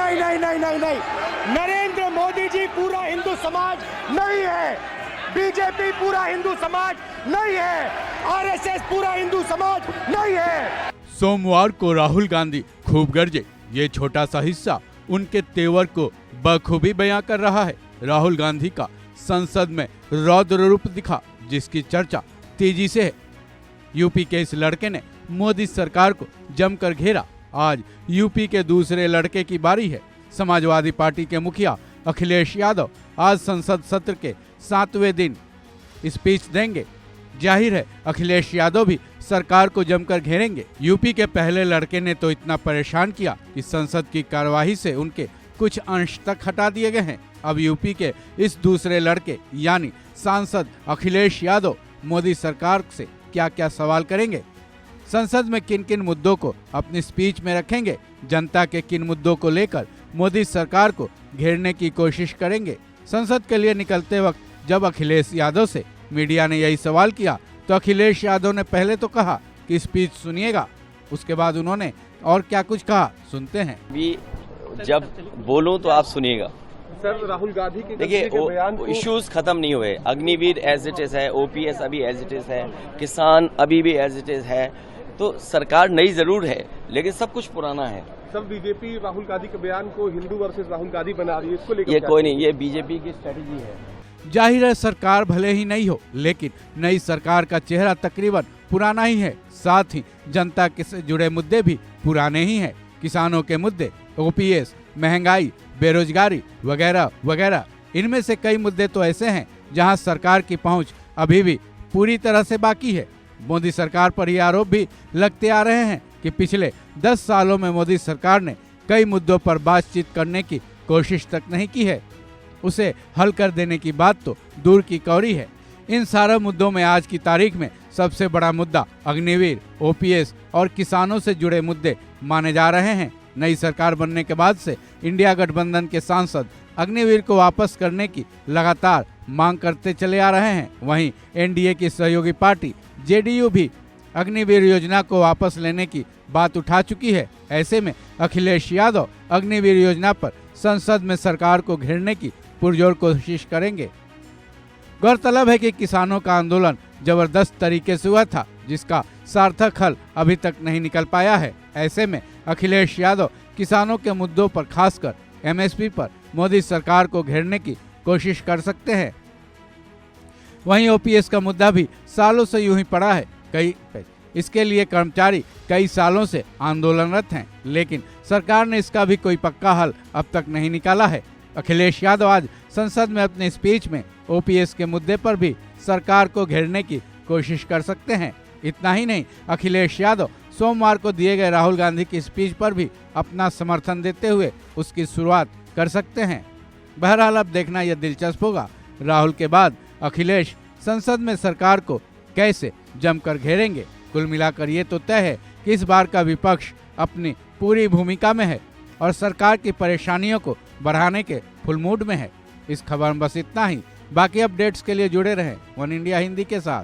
नहीं नहीं नहीं नहीं नहीं, नरेंद्र मोदी जी पूरा हिंदू समाज नहीं है, बीजेपी पूरा हिंदू समाज नहीं है, आरएसएस पूरा हिंदू समाज नहीं है। सोमवार को राहुल गांधी खूब गरजे। ये छोटा सा हिस्सा उनके तेवर को बखूबी बयां कर रहा है। राहुल गांधी का संसद में रौद्र रूप दिखा, जिसकी चर्चा तेजी से है। यूपी के इस लड़के ने मोदी सरकार को जमकर घेरा। आज यूपी के दूसरे लड़के की बारी है। समाजवादी पार्टी के मुखिया अखिलेश यादव आज संसद सत्र के 7वें दिन स्पीच देंगे। जाहिर है अखिलेश यादव भी सरकार को जमकर घेरेंगे। यूपी के पहले लड़के ने तो इतना परेशान किया कि संसद की कार्यवाही से उनके कुछ अंश तक हटा दिए गए हैं। अब यूपी के इस दूसरे लड़के यानी सांसद अखिलेश यादव मोदी सरकार से क्या क्या सवाल करेंगे, संसद में किन किन मुद्दों को अपनी स्पीच में रखेंगे, जनता के किन मुद्दों को लेकर मोदी सरकार को घेरने की कोशिश करेंगे। संसद के लिए निकलते वक्त जब अखिलेश यादव से मीडिया ने यही सवाल किया तो अखिलेश यादव ने पहले तो कहा कि स्पीच सुनिएगा, उसके बाद उन्होंने और क्या कुछ कहा, सुनते हैं। भी जब बोलूं तो आप सुनिएगा। सर, राहुल गांधी के देखिए इश्यूज खत्म नहीं हुए। अग्निवीर एज इट इज है, ओपीएस अभी एज इट इज है, किसान अभी भी एज इट इज है। तो सरकार नई जरूर है लेकिन सब कुछ पुराना है। सब बीजेपी राहुल गांधी के बयान को हिंदू वर्सेस राहुल गांधी बना रही है, इसको लेकर ये कोई नहीं, ये बीजेपी की स्ट्रेटेजी है। जाहिर है सरकार भले ही नहीं हो, लेकिन नई सरकार का चेहरा तकरीबन पुराना ही है। साथ ही जनता से जुड़े मुद्दे भी पुराने ही हैं। किसानों के मुद्दे, ओपीएस, महंगाई, बेरोजगारी वगैरह वगैरह। इनमें से कई मुद्दे तो ऐसे हैं जहां सरकार की पहुंच अभी भी पूरी तरह से बाकी है। मोदी सरकार पर यह आरोप भी लगते आ रहे हैं कि पिछले 10 सालों में मोदी सरकार ने कई मुद्दों पर बातचीत करने की कोशिश तक नहीं की है। उसे हल कर देने की बात तो दूर की कौरी है। इन सारे मुद्दों में आज की तारीख में सबसे बड़ा मुद्दा अग्निवीर, ओपीएस और किसानों से जुड़े मुद्दे माने जा रहे हैं। नई सरकार बनने के बाद से इंडिया गठबंधन के सांसद अग्निवीर को वापस करने की लगातार मांग करते चले आ रहे हैं। वहीं एनडीए की सहयोगी पार्टी जेडीयू भी अग्निवीर योजना को वापस लेने की बात उठा चुकी है। ऐसे में अखिलेश यादव अग्निवीर योजना पर संसद में सरकार को घेरने की पुरजोर कोशिश करेंगे। गौरतलब है कि किसानों का आंदोलन जबरदस्त तरीके से हुआ था, जिसका सार्थक हल अभी तक नहीं निकल पाया है। ऐसे में अखिलेश यादव किसानों के मुद्दों पर, खासकर एमएसपी पर मोदी सरकार को घेरने की कोशिश कर सकते हैं। वहीं ओपीएस का मुद्दा भी सालों से यूं ही पड़ा है। इसके लिए कर्मचारी कई सालों से आंदोलनरत हैं, लेकिन सरकार ने इसका भी कोई पक्का हल अब तक नहीं निकाला है। अखिलेश यादव आज संसद में अपने स्पीच में ओपीएस के मुद्दे पर भी सरकार को घेरने की कोशिश कर सकते हैं। इतना ही नहीं, अखिलेश यादव सोमवार को दिए गए राहुल गांधी की स्पीच पर भी अपना समर्थन देते हुए उसकी शुरुआत कर सकते हैं। बहरहाल अब देखना यह दिलचस्प होगा, राहुल के बाद अखिलेश संसद में सरकार को कैसे जमकर घेरेंगे। कुल मिलाकर ये तो तय है कि इस बार का विपक्ष अपनी पूरी भूमिका में है और सरकार की परेशानियों को बढ़ाने के फुल मूड में है। इस खबर में बस इतना ही। बाकी अपडेट्स के लिए जुड़े रहें वन इंडिया हिंदी के साथ।